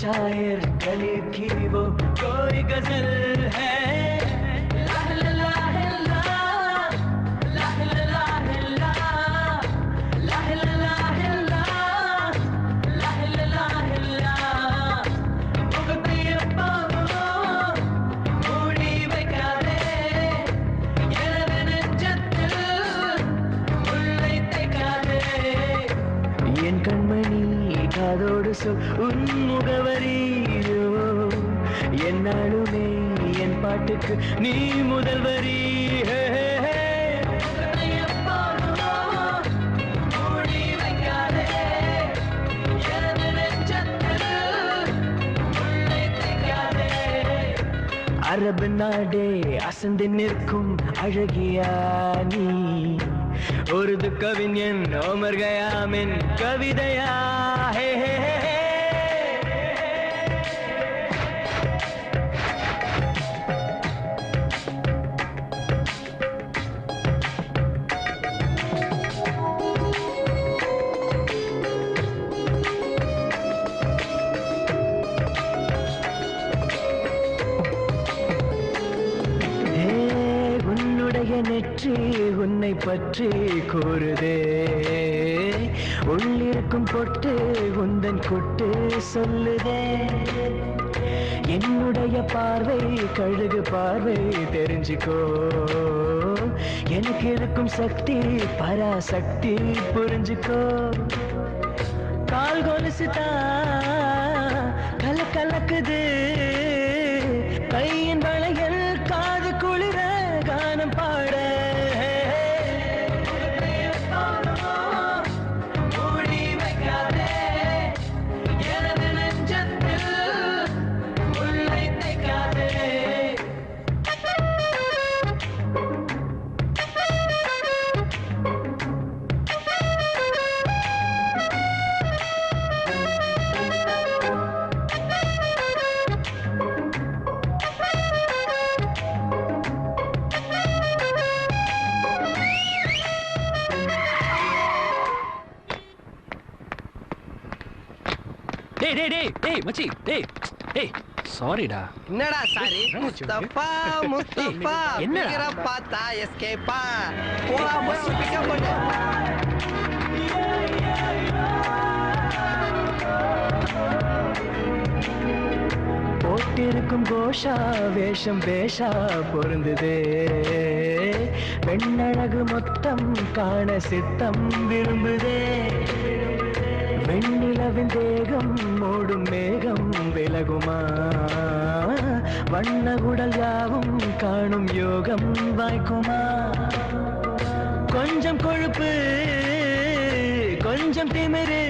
शायर गली की वो कोई गजल है ला ला ला ला ला ला ला ला ला ला ला ला ला ला मुगतिय पावो மூடி வைக்காதே எனது நெஞ்சத்தில் முள்ளை தைக்காதே என் கண்மணி காதோடு சொல் உன் முகவரியோ என்னாலுமே என் பாட்டுக்கு நீ முதல் வரி அரபு நாடே அசந்து நிற்கும் அழகியா நீ ஒரு கவிஞன் ஓமர் கயாமின் கவிதையா ஹே ஹே ஹே நெற்றி உன்னை பற்றி கூறுதே உள்ளிருக்கும் பொட்டு உந்தன் கொட்டு சொல்லுதே என்னுடைய பார்வை கழுகு பார்வை தெரிஞ்சுக்கோ எனக்கு இருக்கும் சக்தி பராசக்தி புரிஞ்சுக்கோ கால் கொலுசுதான் கலக்குது கையின் வளையல் காது குளிர கானம் பாட டேய் மச்சி டேய் சாரிடா. என்னடா சாரி? முஸ்தபா என்னடா பார்த்தா எஸ்கேப்பா போடா போய் பிக்கப் பண்ணு. போட்டிருக்கும் கோஷா வேஷம் வேஷா பொருந்துதே பெண்ணழகு மொத்தம் காண சித்தம் விரும்புதே வெண்ணிலவின் தேகம் மூடும் மேகம் விலகுமா வண்ண குடல் யாவும் காணும் யோகம் வாய்க்குமா கொஞ்சம் கொழுப்பு கொஞ்சம் திமிரு